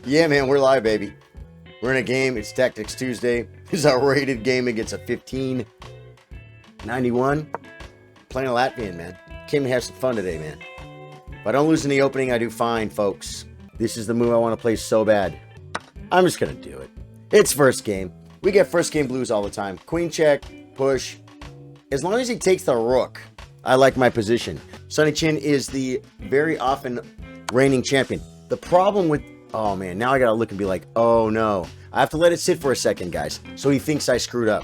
Yeah, man, we're live, baby. We're in a game. It's Tactics Tuesday. This is our rated game against a 1591. Playing a Latvian, man. Came to have some fun today, man. If I don't lose in the opening, I do fine, folks. This is the move I want to play so bad. I'm just going to do it. It's first game. We get first game blues all the time. Queen check, push. As long as he takes the rook, I like my position. Sonny Chin is the very often reigning champion. The problem with... Oh, man. Now I got to look and be like, oh, no. I have to let it sit for a second, guys. So he thinks I screwed up.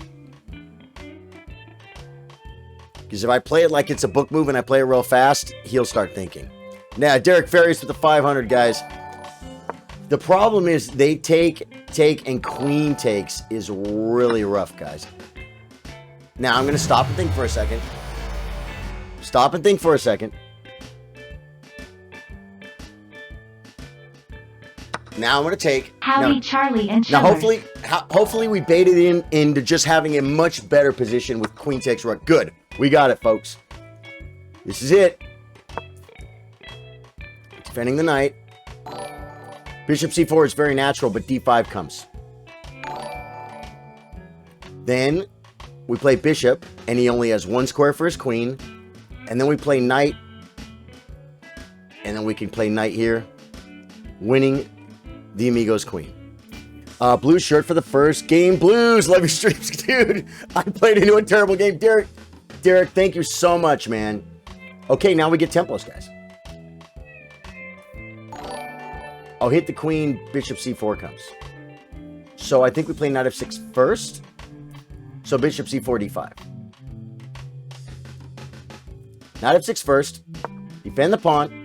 Because if I play it like it's a book move and I play it real fast, he'll start thinking. Now, Derek Ferries with the 500, guys. The problem is they take, and queen takes is really rough, guys. Now, I'm going to stop and think for a second. Stop and think for a second. Now I'm going to take... Howdy, now, Charlie and Now, Chillers. hopefully we baited into just having a much better position with queen takes rook. Good. We got it, folks. This is it. Defending the knight. Bishop c4 is very natural, but d5 comes. Then we play bishop, and he only has one square for his queen. And then we play knight. And then we can play knight here, winning the Amigo's queen. Blue shirt for the first game. Blues, love your streams, dude. I played into a terrible game. Derek, thank you so much, man. Okay, now we get tempos, guys. I'll hit the queen, bishop c4 comes. So I think we play knight f6 first. So bishop c4, d5. Knight f6 first. Defend the pawn.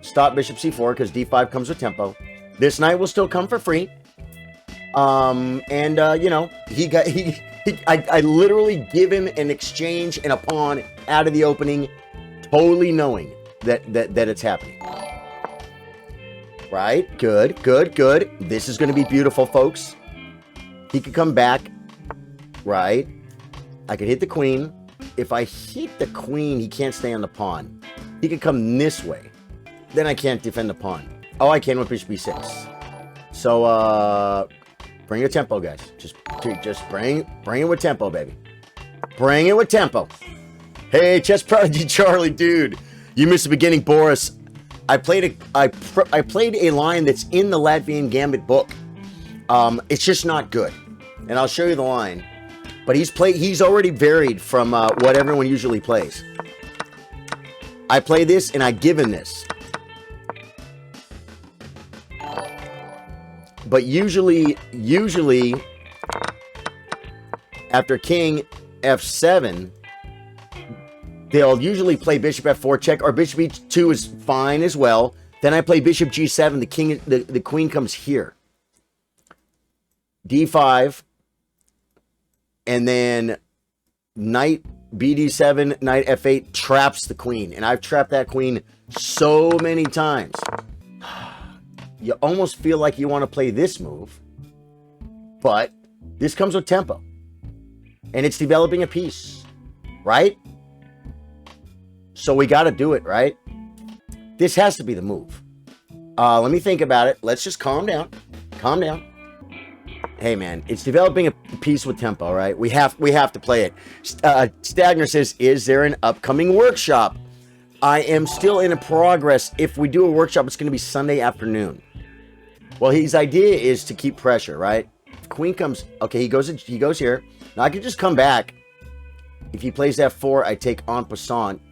Stop bishop c4 because d5 comes with tempo. This knight will still come for free. You know, I literally give him an exchange and a pawn out of the opening, totally knowing that it's happening. Right? Good. This is going to be beautiful, folks. He could come back. Right? I could hit the queen. If I hit the queen, he can't stay on the pawn. He could come this way. Then I can't defend the pawn. Oh, I can with bishop b6. So, bring a tempo, guys. Just bring it with tempo, baby. Bring it with tempo. Hey, chess prodigy Charlie, dude. You missed the beginning, Boris. I played a line that's in the Latvian Gambit book. It's just not good. And I'll show you the line. But he's already varied from what everyone usually plays. I play this and I give him this. But usually, after king f7, they'll usually play bishop f4 check, or bishop e2 is fine as well. Then I play bishop g7. The queen comes here. d5, and then knight bd7, knight f8 traps the queen, and I've trapped that queen so many times. You almost feel like you want to play this move, but this comes with tempo, and it's developing a piece, right? So we got to do it, right? This has to be the move. Let me think about it. Let's just calm down. Calm down. Hey, man, it's developing a piece with tempo, right? We have to play it. Stagner says, is there an upcoming workshop? I am still in progress. If we do a workshop, it's going to be Sunday afternoon. Well, his idea is to keep pressure, right? If queen comes... Okay, he goes here. Now, I could just come back. If he plays f4, I take en passant.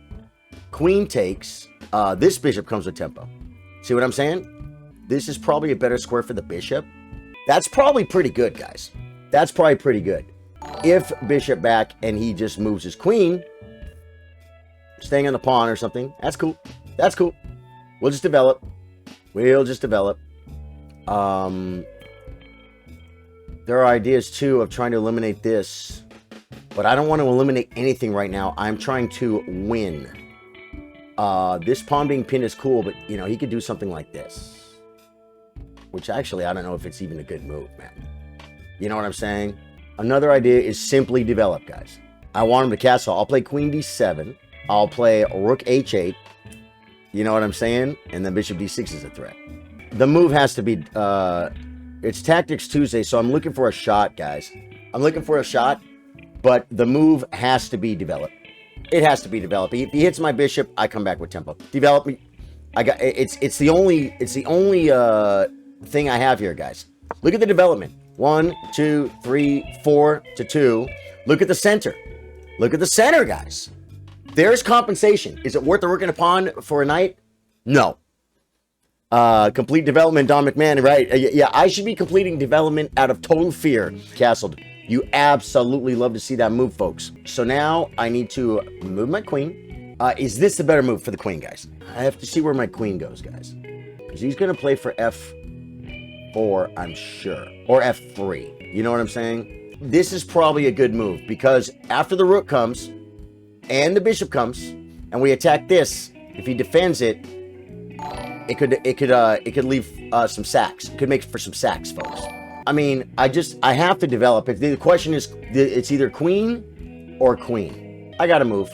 Queen takes. This bishop comes with tempo. See what I'm saying? This is probably a better square for the bishop. That's probably pretty good, guys. That's probably pretty good. If bishop back and he just moves his queen, staying on the pawn or something, that's cool. That's cool. We'll just develop. There are ideas, too, of trying to eliminate this. But I don't want to eliminate anything right now. I'm trying to win. This pawn being pinned is cool, but, you know, he could do something like this. Which, actually, I don't know if it's even a good move, man. You know what I'm saying? Another idea is simply develop, guys. I want him to castle. I'll play queen d7. I'll play rook h8. You know what I'm saying? And then bishop d6 is a threat. The move has to be, it's Tactics Tuesday, so I'm looking for a shot, guys. I'm looking for a shot, but the move has to be developed. It has to be developed. If he hits my bishop, I come back with tempo. Develop me. I got, it's the only thing I have here, guys. Look at the development. 1, 2, 3, 4 to 2. Look at the center. Look at the center, guys. There's compensation. Is it worth the rook and a pawn for a knight? No. Complete development, Don McMahon, right? Yeah, I should be completing development out of total fear. Castled. You absolutely love to see that move, folks. So now I need to move my queen. Is this the better move for the queen, guys? I have to see where my queen goes, guys. Because he's going to play for F4, I'm sure. Or F3. You know what I'm saying? This is probably a good move. Because after the rook comes, and the bishop comes, and we attack this, if he defends it, it could leave some sacks. It could make for some sacks, folks. I mean, I have to develop it. The question is, it's either queen or queen. I gotta move.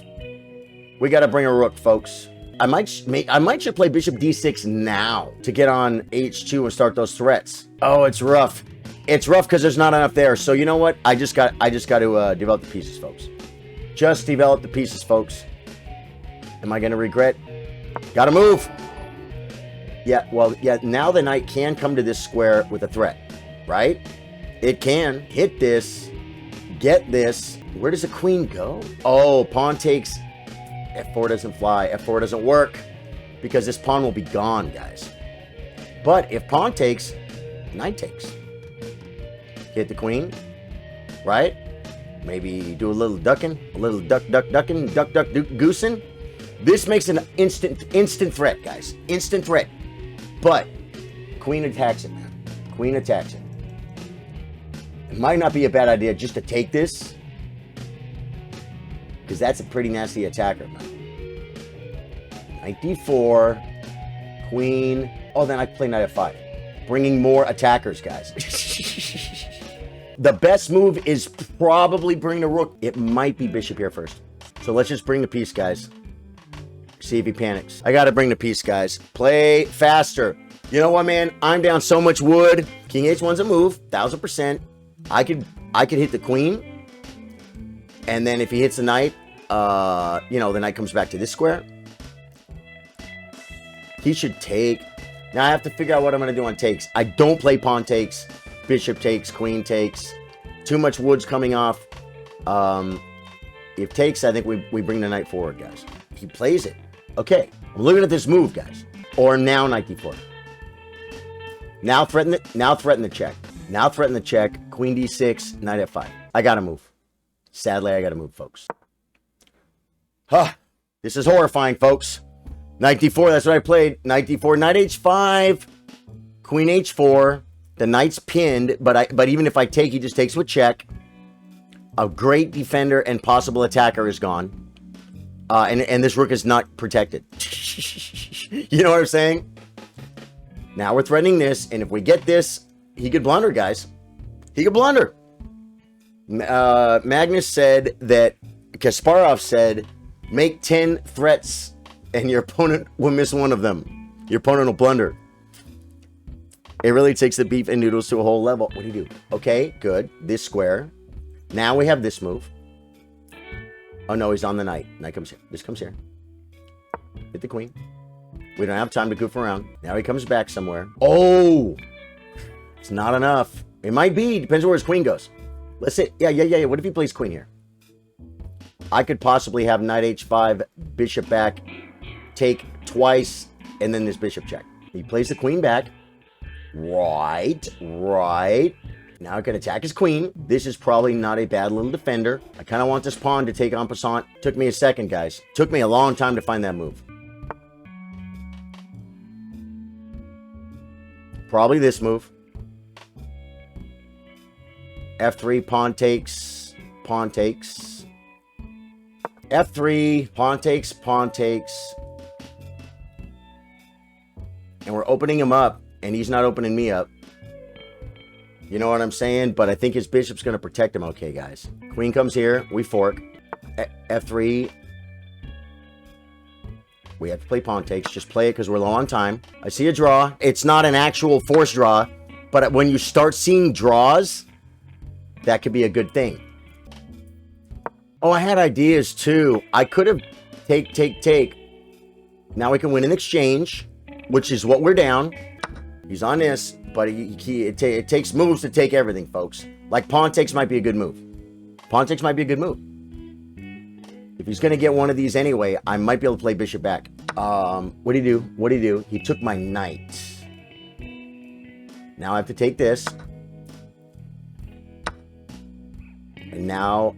We gotta bring a rook, folks. I might should play bishop d6 now to get on h2 and start those threats. Oh, it's rough. It's rough because there's not enough there. So you know what? I just got to develop the pieces, folks. Just develop the pieces, folks. Am I gonna regret? Gotta move. Yeah, well, yeah. Now the knight can come to this square with a threat, right? It can hit this, get this. Where does the queen go? Oh, pawn takes. F4 doesn't fly. F4 doesn't work because this pawn will be gone, guys. But if pawn takes, knight takes. Hit the queen, right? Maybe do a little ducking, a little ducking, duck goosing. This makes an instant threat, guys. Instant threat. But queen attacks it, man. Queen attacks it. It might not be a bad idea just to take this, because that's a pretty nasty attacker, man. Knight d4, queen. Oh, then I play knight f5, bringing more attackers, guys. The best move is probably bring the rook. It might be bishop here first. So let's just bring the piece, guys. See if he panics. I gotta bring the piece, guys. Play faster. You know what, man? I'm down so much wood. King h1's a move, 1000%. I could hit the queen, and then if he hits the knight, you know, the knight comes back to this square. He should take. Now I have to figure out what I'm gonna do on takes. I don't play pawn takes, bishop takes, queen takes. Too much wood's coming off. If takes, I think we bring the knight forward, guys. He plays it. Okay, I'm looking at this move, guys. Or now knight d4. Now threaten the check. Now threaten the check. Queen d6, knight f5. I gotta move. Sadly, I gotta move, folks. Huh. This is horrifying, folks. Knight d4, that's what I played. Knight d4, knight h5, queen h4. The knight's pinned, but even if I take, he just takes with check. A great defender and possible attacker is gone. And this rook is not protected. You know what I'm saying? Now we're threatening this, and if we get this, he could blunder, guys. He could blunder. Magnus said that, Kasparov said, make 10 threats, and your opponent will miss one of them. Your opponent will blunder. It really takes the beef and noodles to a whole level. What do you do? Okay, good. This square. Now we have this move. Oh, no, he's on the knight. Knight comes here. This comes here. Hit the queen. We don't have time to goof around. Now he comes back somewhere. Oh! It's not enough. It might be. Depends where his queen goes. Let's say... Yeah. What if he plays queen here? I could possibly have knight h5, bishop back, take twice, and then this bishop check. He plays the queen back. Right. Now I can attack his queen. This is probably not a bad little defender. I kind of want this pawn to take en passant. Took me a second, guys. Took me a long time to find that move. Probably this move. F3, pawn takes, pawn takes. F3, pawn takes, pawn takes. And we're opening him up, and he's not opening me up. You know what I'm saying? But I think his bishop's going to protect him okay, guys. Queen comes here. We fork. F3. We have to play pawn takes. Just play it because we're low on time. I see a draw. It's not an actual forced draw, but when you start seeing draws, that could be a good thing. Oh, I had ideas too. I could have take. Now we can win in exchange, which is what we're down. He's on this, but it takes moves to take everything, folks. Like pawn takes might be a good move. Pawn takes might be a good move. If he's going to get one of these anyway, I might be able to play bishop back. What do you do? What do you do? He took my knight. Now I have to take this. And now,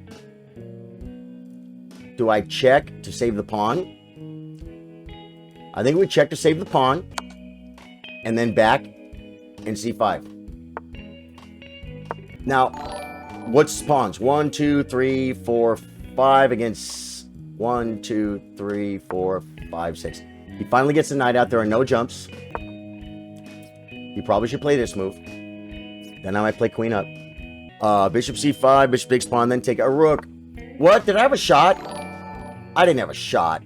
do I check to save the pawn? I think we check to save the pawn. And then back and c5. Now, what's pawns? 1, 2, 3, 4, 5 against 1, 2, 3, 4, 5, 6. He finally gets the knight out. There are no jumps. He probably should play this move. Then I might play queen up. Bishop c5, bishop takes pawn, then take a rook. What? Did I have a shot? I didn't have a shot.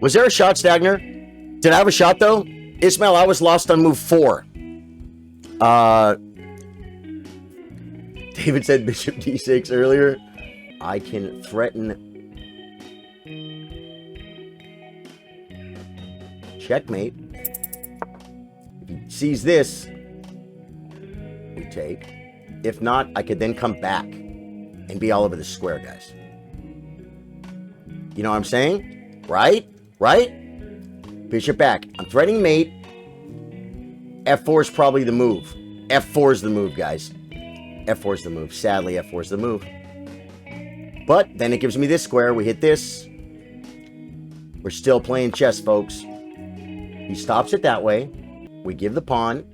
Was there a shot, Stagner? Did I have a shot, though? Ismail, I was lost on move 4. David said bishop d6 earlier. I can threaten. Checkmate. If he sees this, we take. If not, I could then come back and be all over the square, guys. You know what I'm saying? Right? Right? Bishop back. I'm threatening mate. F4 is probably the move. F4 is the move, guys. F4 is the move. Sadly, F4 is the move. But then it gives me this square. We hit this. We're still playing chess, folks. He stops it that way. We give the pawn.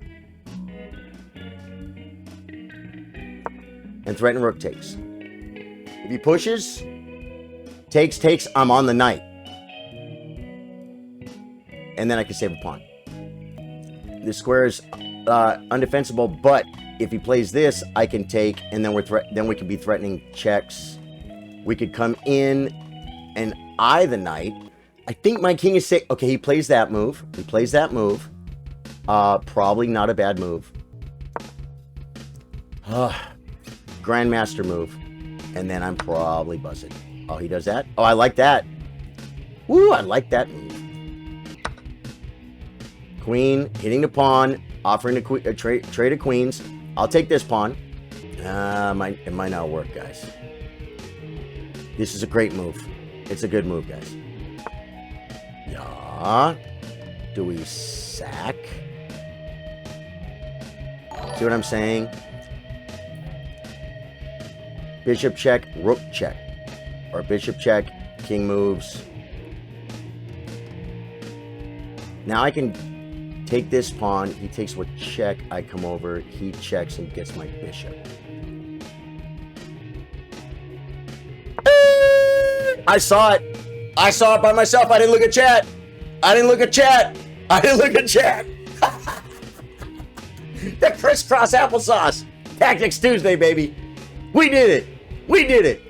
And threaten rook takes. If he pushes, takes, I'm on the knight. And then I can save a pawn. This square is undefensible, but if he plays this, I can take, and then we could be threatening checks. We could come in and eye the knight. I think my king is safe. Okay, he plays that move. He plays that move. Probably not a bad move. Grandmaster move. And then I'm probably buzzing. Oh, he does that? Oh, I like that. Woo, I like that move. Queen, hitting the pawn, offering a trade of queens. I'll take this pawn. It might not work, guys. This is a great move. It's a good move, guys. Yeah. Do we sack? See what I'm saying? Bishop check, rook check. Or bishop check, king moves. Now I can take this pawn. He takes with check. I come over. He checks and gets my bishop. I saw it. I saw it by myself. I didn't look at chat. I didn't look at chat. I didn't look at chat. The crisscross applesauce. Tactics Tuesday, baby. We did it. We did it.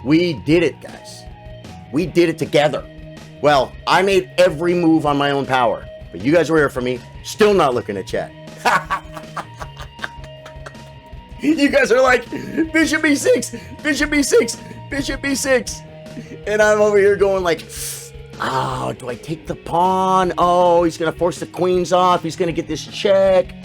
We did it, guys. We did it together. Well, I made every move on my own power. But you guys were here for me. Still not looking at chat. You guys are like, Bishop B6, Bishop B6, Bishop B6. And I'm over here going like, oh, do I take the pawn? Oh, he's going to force the queens off. He's going to get this check.